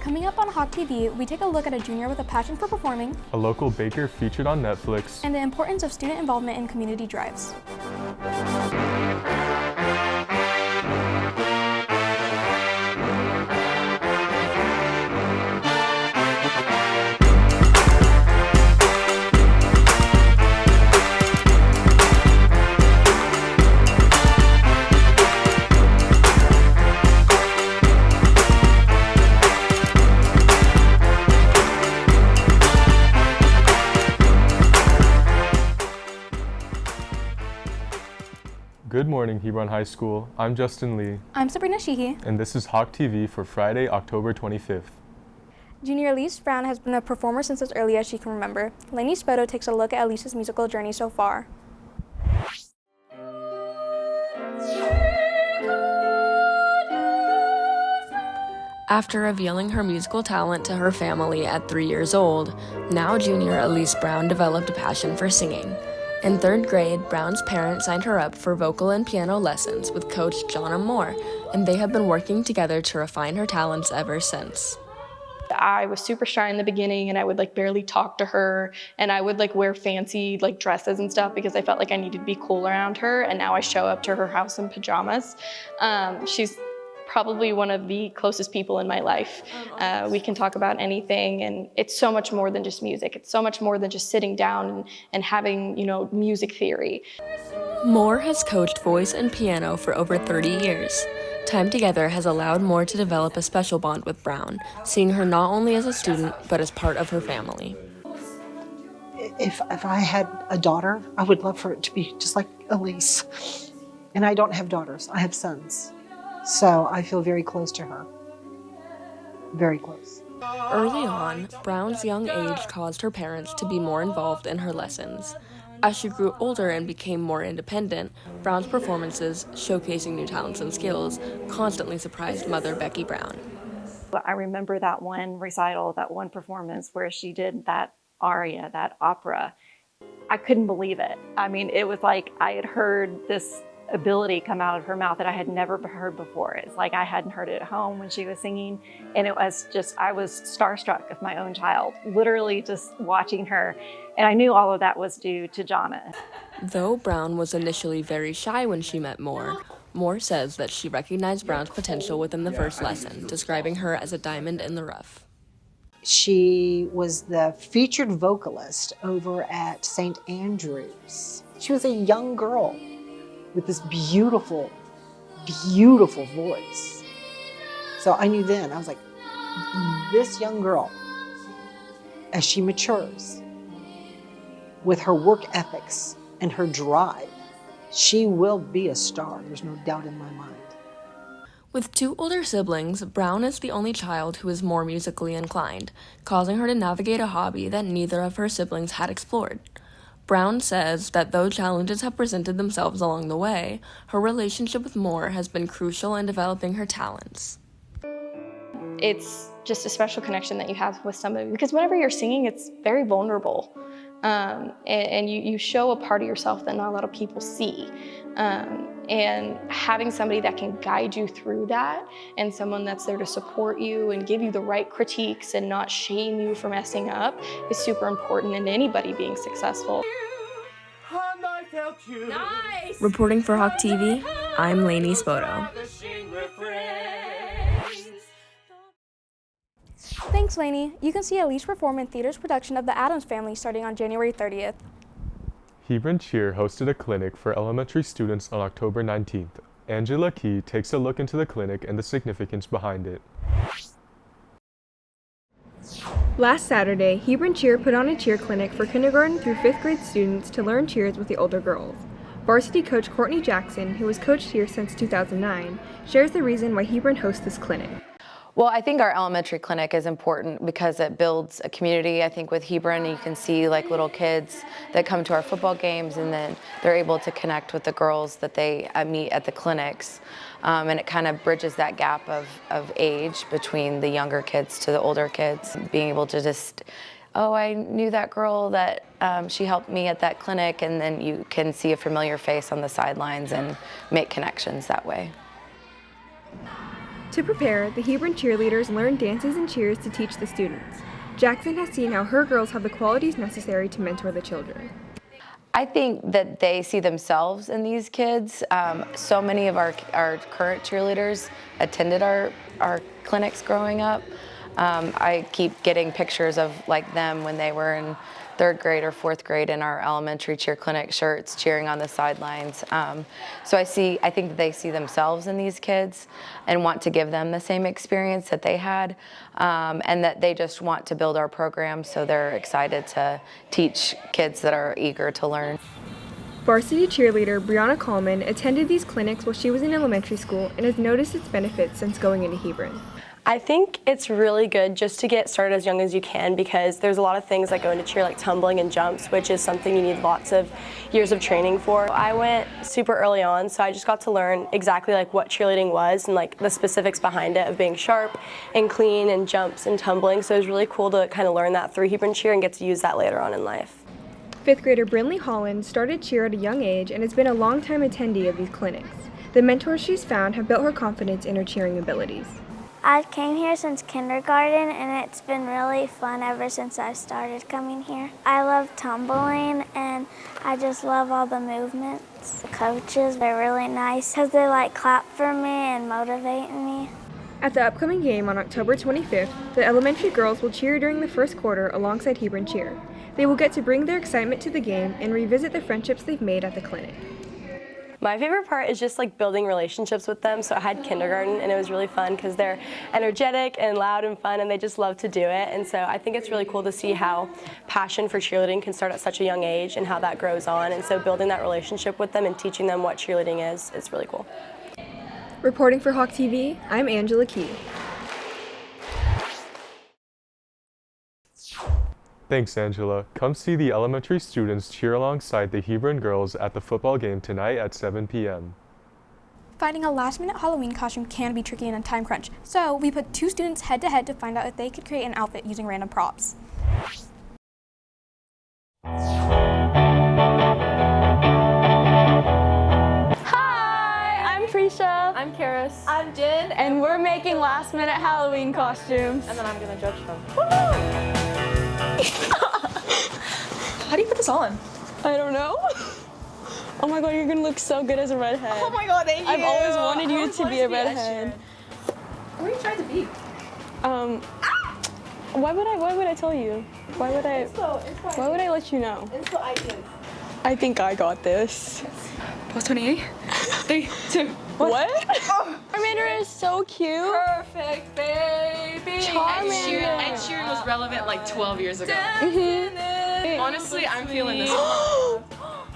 Coming up on Hawk TV, we take a look at a junior with a passion for performing, a local baker featured on Netflix, and the importance of student involvement in community drives. Good morning, Hebron High School. I'm Justin Lee. I'm Sabrina Sheehy. And this is Hawk TV for Friday, October 25th. Junior Elyse Brown has been a performer since as early as she can remember. Elyse Brown takes a look at Elise's musical journey so far. After revealing her musical talent to her family at 3 years old, now junior Elyse Brown developed a passion for singing. In 3rd grade, Brown's parents signed her up for vocal and piano lessons with Coach Jonna Moore, and they have been working together to refine her talents ever since. I was super shy in the beginning, and I would barely talk to her, and I would wear fancy dresses and stuff because I felt like I needed to be cool around her. And now I show up to her house in pajamas. She's probably one of the closest people in my life. We can talk about anything, and it's so much more than just music. It's so much more than just sitting down and having, music theory. Moore has coached voice and piano for over 30 years. Time together has allowed Moore to develop a special bond with Brown, seeing her not only as a student, but as part of her family. If I had a daughter, I would love for it to be just like Elyse. And I don't have daughters, I have sons. So I feel very close to her, very close. Early on, Brown's young age caused her parents to be more involved in her lessons. As she grew older and became more independent, Brown's performances, showcasing new talents and skills, constantly surprised mother Becky Brown. I remember that one recital, that one performance where she did that aria, that opera. I couldn't believe it. I mean, it was like I had heard this ability come out of her mouth that I had never heard before. It's like I hadn't heard it at home when she was singing, and it was just, I was starstruck of my own child, literally just watching her, and I knew all of that was due to Jonna. Though Brown was initially very shy when she met Moore, Moore says that she recognized Brown's potential within the first lesson, describing her as a diamond in the rough. She was the featured vocalist over at St. Andrews. She was a young girl with this beautiful, beautiful voice. So I knew then, I was like, this young girl, as she matures with her work ethics and her drive, she will be a star. There's no doubt in my mind. With 2 older siblings, Brown is the only child who is more musically inclined, causing her to navigate a hobby that neither of her siblings had explored. Brown says that though challenges have presented themselves along the way, her relationship with Moore has been crucial in developing her talents. It's just a special connection that you have with somebody, because whenever you're singing, it's very vulnerable. And you show a part of yourself that not a lot of people see. And having somebody that can guide you through that, and someone that's there to support you and give you the right critiques and not shame you for messing up, is super important in anybody being successful. Nice. Reporting for Hawk TV, I'm Lainey Spoto. Thanks, Lainey. You can see Elyse perform in theater's production of The Addams Family starting on January 30th. Hebron Cheer hosted a clinic for elementary students on October 19th. Angela Key takes a look into the clinic and the significance behind it. Last Saturday, Hebron Cheer put on a cheer clinic for kindergarten through 5th grade students to learn cheers with the older girls. Varsity coach Courtney Jackson, who has coached here since 2009, shares the reason why Hebron hosts this clinic. Well, I think our elementary clinic is important because it builds a community. I think with Hebron, you can see little kids that come to our football games, and then they're able to connect with the girls that they meet at the clinics. And it kind of bridges that gap of age between the younger kids to the older kids. Being able to just, oh, I knew that girl that she helped me at that clinic, and then you can see a familiar face on the sidelines and make connections that way. To prepare, the Hebron cheerleaders learn dances and cheers to teach the students. Jackson has seen how her girls have the qualities necessary to mentor the children. I think that they see themselves in these kids. So many of our current cheerleaders attended our clinics growing up. I keep getting pictures of like them when they were in 3rd grade or 4th grade in our elementary cheer clinic shirts, cheering on the sidelines. So I think that they see themselves in these kids and want to give them the same experience that they had, and that they just want to build our program, so they're excited to teach kids that are eager to learn. Varsity cheerleader Brianna Coleman attended these clinics while she was in elementary school and has noticed its benefits since going into Hebron. I think it's really good just to get started as young as you can, because there's a lot of things that go into cheer, like tumbling and jumps, which is something you need lots of years of training for. I went super early on, so I just got to learn exactly like what cheerleading was and like the specifics behind it of being sharp and clean and jumps and tumbling. So it was really cool to kind of learn that through Hebron cheer and get to use that later on in life. 5th grader Brinley Holland started cheer at a young age and has been a longtime attendee of these clinics. The mentors she's found have built her confidence in her cheering abilities. I've came here since kindergarten, and it's been really fun ever since I started coming here. I love tumbling, and I just love all the movements. The coaches are really nice because they clap for me and motivate me. At the upcoming game on October 25th, the elementary girls will cheer during the first quarter alongside Hebron Cheer. They will get to bring their excitement to the game and revisit the friendships they've made at the clinic. My favorite part is just building relationships with them. So I had kindergarten, and it was really fun because they're energetic and loud and fun, and they just love to do it. And so I think it's really cool to see how passion for cheerleading can start at such a young age and how that grows on. And so building that relationship with them and teaching them what cheerleading is really cool. Reporting for Hawk TV, I'm Angela Key. Thanks, Angela. Come see the elementary students cheer alongside the Hebron girls at the football game tonight at 7 p.m. Finding a last-minute Halloween costume can be tricky in a time crunch, so we put 2 students head-to-head to find out if they could create an outfit using random props. Hi, I'm Prisha. I'm Karis. I'm Jen. And we're making last-minute Halloween costumes. And then I'm gonna judge them. Woo! How do you put this on? I don't know. Oh my god, you're gonna look so good as a redhead. Oh my god, thank you. I've always wanted you to be a redhead. What are you trying to be? Why would I tell you? Why would I let you know? I think I got this. Post 28? 3, 2, what? Oh. Charmander is so cute. Perfect, baby. Charmander. Ed Sheeran was relevant 12 years ago. Honestly, I'm feeling this one.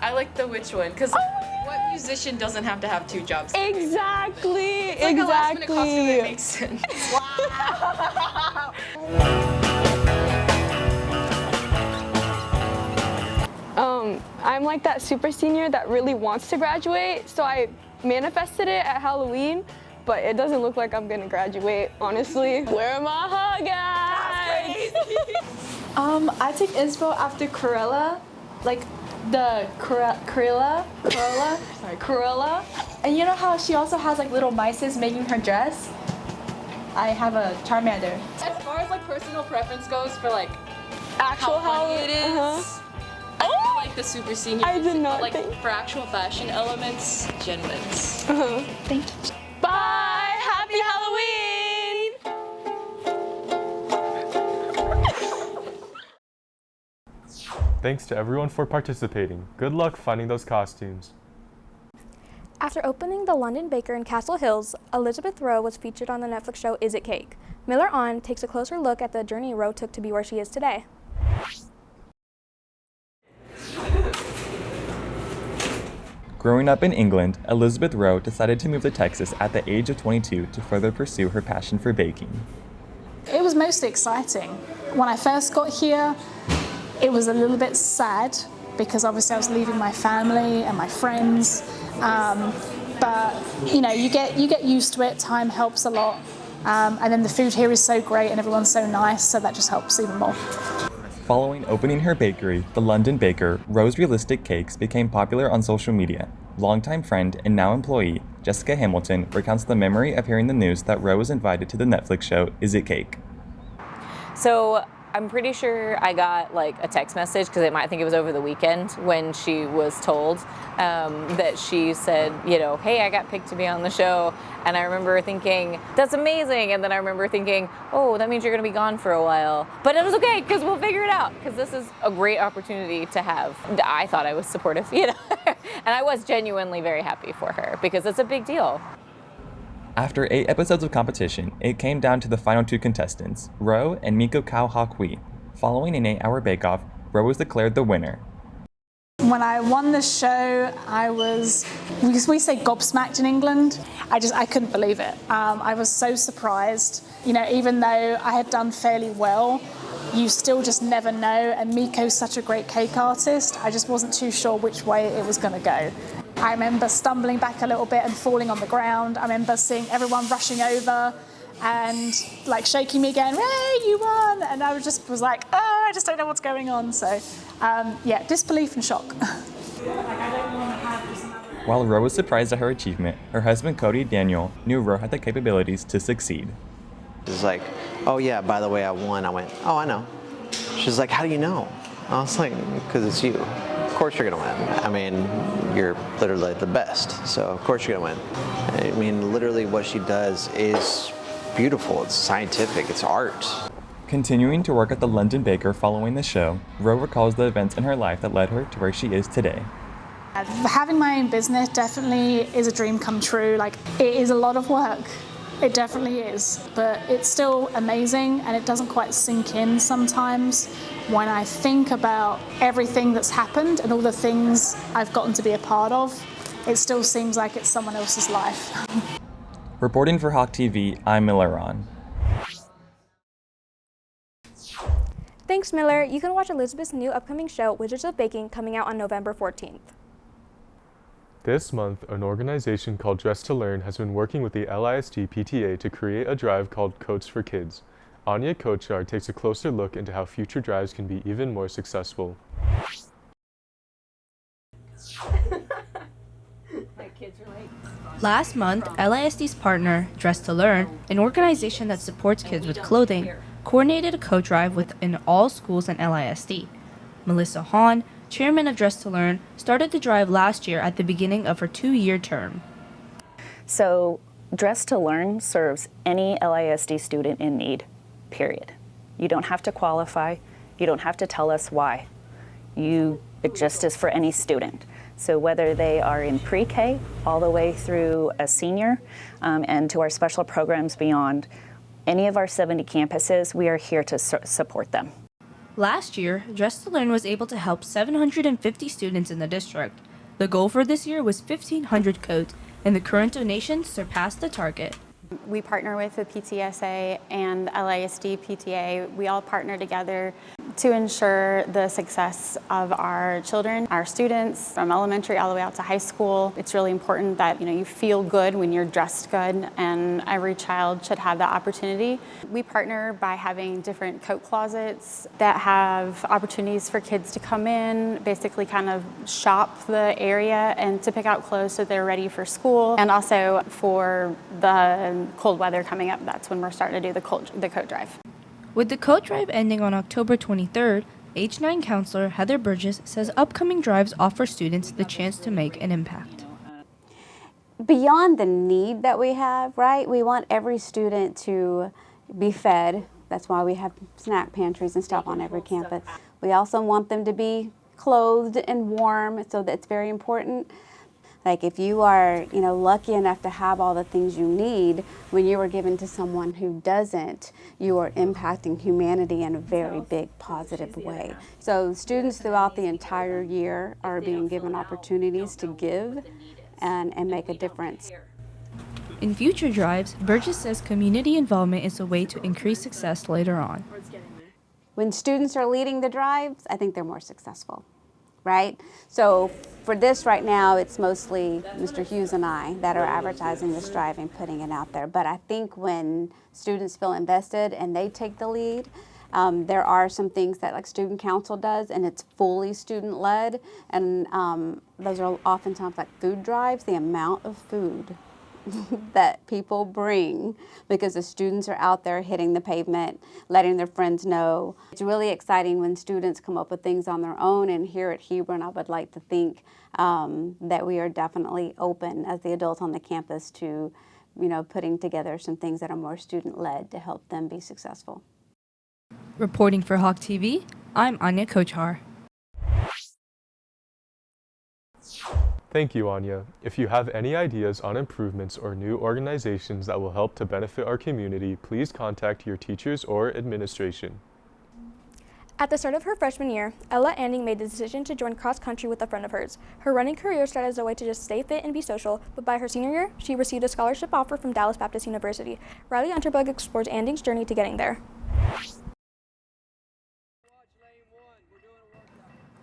I like the which one, because what musician doesn't have to have 2 jobs? Exactly. It's like a last-minute costume that makes sense. Wow. I'm like that super senior that really wants to graduate, so I manifested it at Halloween, but it doesn't look like I'm gonna graduate, honestly. Where are my hug guys? I take inspo after Cruella, Cruella. And you know how she also has little mices making her dress? I have a Charmander. As far as personal preference goes for Actual how funny it is, I feel like the super senior. I did not but, think. For actual fashion elements, Jen wins. Thank you. Bye! Happy Halloween! Thanks to everyone for participating. Good luck finding those costumes. After opening the London Baker in Castle Hills, Elizabeth Rowe was featured on the Netflix show Is It Cake? Miller On takes a closer look at the journey Rowe took to be where she is today. Growing up in England, Elizabeth Rowe decided to move to Texas at the age of 22 to further pursue her passion for baking. It was mostly exciting. When I first got here, it was a little bit sad because obviously I was leaving my family and my friends. But you get used to it. Time helps a lot. And then the food here is so great and everyone's so nice, so that just helps even more. Following opening her bakery, the London Baker, Rowe's realistic cakes became popular on social media. Longtime friend and now employee, Jessica Hamilton, recounts the memory of hearing the news that Roe was invited to the Netflix show Is It Cake? So I'm pretty sure I got like a text message, because I think it was over the weekend when she was told that she said, you know, hey, I got picked to be on the show. And I remember thinking, that's amazing. And then I remember thinking, oh, that means you're going to be gone for a while. But it was okay, because we'll figure it out, because this is a great opportunity to have. I thought I was supportive, you know, and I was genuinely very happy for her, because it's a big deal. After 8 episodes of competition, it came down to the final 2 contestants, Roe and Miko Kao Hakwi. Following an 8-hour bake-off, Roe was declared the winner. When I won the show, I was, we say gobsmacked in England. I couldn't believe it. I was so surprised. You know, even though I had done fairly well, you still just never know. And Miko's such a great cake artist. I just wasn't too sure which way it was going to go. I remember stumbling back a little bit and falling on the ground. I remember seeing everyone rushing over and like shaking me again, hey, you won! And I was like, oh, I just don't know what's going on. So yeah, disbelief and shock. While Roe was surprised at her achievement, her husband Cody Daniel knew Roe had the capabilities to succeed. It's like, oh yeah, by the way, I won. I went, oh, I know. She's like, how do you know? I was like, because it's you. Of course you're gonna win. I mean, you're literally the best, so of course you're gonna win. I mean, literally what she does is beautiful, it's scientific, it's art. Continuing to work at the London Baker following the show, Roe recalls the events in her life that led her to where she is today. Having my own business definitely is a dream come true. Like, it is a lot of work. It definitely is, but it's still amazing, and it doesn't quite sink in sometimes when I think about everything that's happened and all the things I've gotten to be a part of. It still seems like it's someone else's life. Reporting for Hawk TV, I'm Miller Ron. Thanks, Miller. You can watch Elizabeth's new upcoming show, Wizards of Baking, coming out on November 14th. This month, an organization called Dress to Learn has been working with the LISD PTA to create a drive called Coats for Kids. Anya Kochar takes a closer look into how future drives can be even more successful. Last month, LISD's partner, Dress to Learn, an organization that supports kids with clothing, coordinated a coat drive within all schools in LISD. Melissa Hahn, chairman of Dress to Learn, started the drive last year at the beginning of her 2-year term. So, Dress to Learn serves any LISD student in need, period. You don't have to qualify. You don't have to tell us why. It just is for any student. So whether they are in pre-K all the way through a senior and to our special programs beyond, any of our 70 campuses, we are here to support them. Last year, Dress to Learn was able to help 750 students in the district. The goal for this year was 1,500 coats, and the current donations surpassed the target. We partner with the PTSA and LISD PTA. We all partner together to ensure the success of our children, our students, from elementary all the way out to high school. It's really important that you feel good when you're dressed good, and every child should have that opportunity. We partner by having different coat closets that have opportunities for kids to come in, basically kind of shop the area and to pick out clothes so they're ready for school. And also for the cold weather coming up, that's when we're starting to do the coat drive. With the coat drive ending on October 23rd, H9 counselor Heather Burgess says upcoming drives offer students the chance to make an impact. Beyond the need that we have, right? We want every student to be fed. That's why we have snack pantries and stuff on every campus. We also want them to be clothed and warm, so that's very important. Like if you are, lucky enough to have all the things you need, when you are given to someone who doesn't, you are impacting humanity in a very big positive way. So students throughout the entire year are being given opportunities to give and make a difference. In future drives, Burgess says community involvement is a way to increase success later on. When students are leading the drives, I think they're more successful. Right? So for this right now, it's mostly Mr. Hughes and I that are advertising this drive and putting it out there. But I think when students feel invested and they take the lead, There are some things that like student council does, and it's fully student-led, and those are oftentimes like food drives. The amount of food that people bring because the students are out there hitting the pavement, letting their friends know. It's really exciting when students come up with things on their own, and here at Hebron I would like to think that we are definitely open as the adults on the campus to putting together some things that are more student-led to help them be successful. Reporting for Hawk TV, I'm Anya Kochar. Thank you, Anya. If you have any ideas on improvements or new organizations that will help to benefit our community, please contact your teachers or administration. At the start of her freshman year, Ella Anding made the decision to join cross country with a friend of hers. Her running career started as a way to just stay fit and be social, but by her senior year, she received a scholarship offer from Dallas Baptist University. Riley Unterbug explores Anding's journey to getting there.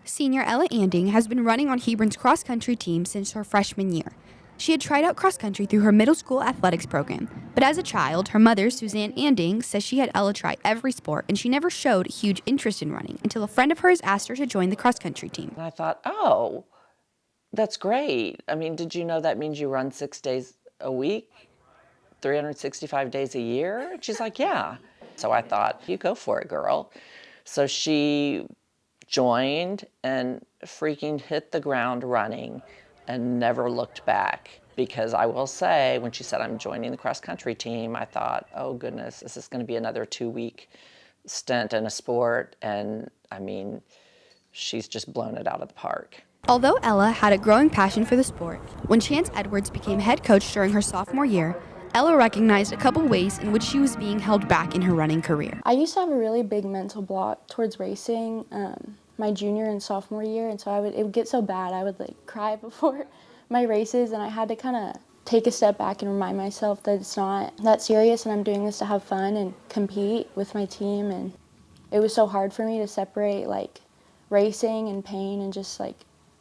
Senior Ella Anding has been running on Hebron's cross-country team since her freshman year. She had tried out cross-country through her middle school athletics program, but as a child, her mother, Suzanne Anding, says she had Ella try every sport, and she never showed huge interest in running until a friend of hers asked her to join the cross-country team. And I thought, oh, that's great. I mean, did you know that means you run 6 days a week, 365 days a year? And she's like, yeah. So I thought, you go for it, girl. So she joined and freaking hit the ground running and never looked back. Because I will say, when she said, I'm joining the cross-country team, I thought, oh goodness, this is gonna be another 2-week stint in a sport. And I mean, she's just blown it out of the park. Although Ella had a growing passion for the sport, when Chance Edwards became head coach during her sophomore year, Ella recognized a couple ways in which she was being held back in her running career. I used to have a really big mental block towards racing my junior and sophomore year, and so it would get so bad I would like cry before my races, and I had to kind of take a step back and remind myself that it's not that serious and I'm doing this to have fun and compete with my team. And it was so hard for me to separate like racing and pain and just like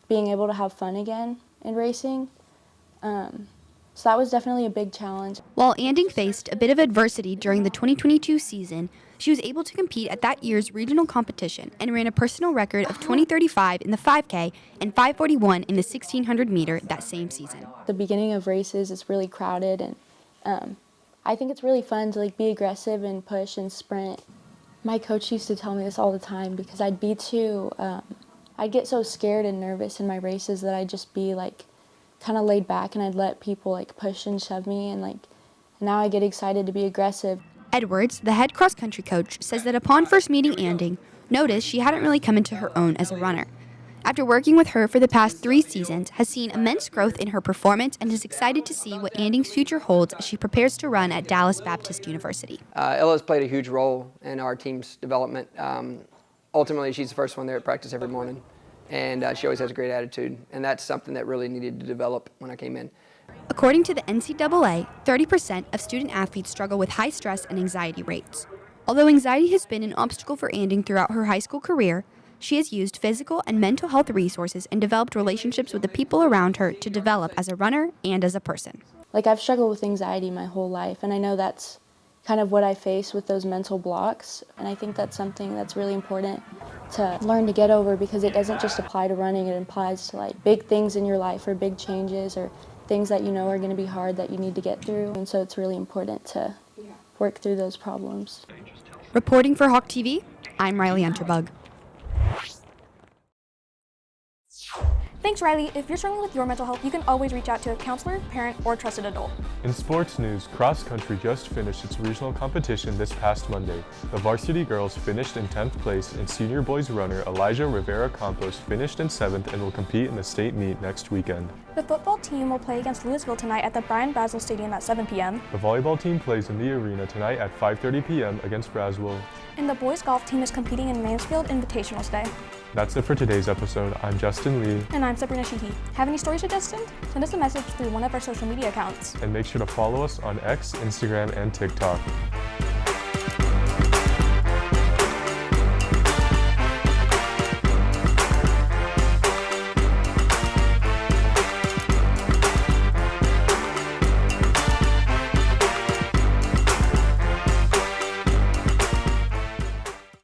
being able to have fun again in racing. So that was definitely a big challenge. While Anding faced a bit of adversity during the 2022 season, she was able to compete at that year's regional competition and ran a personal record of 20:35 in the 5K and 5:41 in the 1600 meter that same season. The beginning of races is really crowded, and I think it's really fun to like be aggressive and push and sprint. My coach used to tell me this all the time because I'd get so scared and nervous in my races that I'd just be like kind of laid back and I'd let people like push and shove me, and like now I get excited to be aggressive. Edwards, the head cross-country coach, says that upon first meeting Anding, noticed she hadn't really come into her own as a runner. After working with her for the past 3 seasons, has seen immense growth in her performance and is excited to see what Anding's future holds as she prepares to run at Dallas Baptist University. Ella's played a huge role in our team's development. Ultimately, she's the first one there at practice every morning, and she always has a great attitude, and that's something that really needed to develop when I came in. According to the NCAA, 30% of student athletes struggle with high stress and anxiety rates. Although anxiety has been an obstacle for Anding throughout her high school career, she has used physical and mental health resources and developed relationships with the people around her to develop as a runner and as a person. Like I've struggled with anxiety my whole life, and I know that's kind of what I face with those mental blocks, and I think that's something that's really important to learn to get over, because it doesn't just apply to running, it applies to like big things in your life or big changes or things that you know are going to be hard that you need to get through, and so it's really important to work through those problems. Reporting for Hawk TV, I'm Riley Unterbug. Thanks, Riley. If you're struggling with your mental health, you can always reach out to a counselor, parent, or trusted adult. In sports news, cross country just finished its regional competition this past Monday. The varsity girls finished in 10th place, and senior boys runner Elijah Rivera Campos finished in 7th and will compete in the state meet next weekend. The football team will play against Louisville tonight at the Brian Brazel Stadium at 7 p.m. The volleyball team plays in the arena tonight at 5:30 p.m. against Braswell. And the boys golf team is competing in Mansfield Invitational today. That's it for today's episode. I'm Justin Lee. And I'm Sabrina Sheehy. Have any stories suggestions? Send us a message through one of our social media accounts. And make sure to follow us on X, Instagram, and TikTok.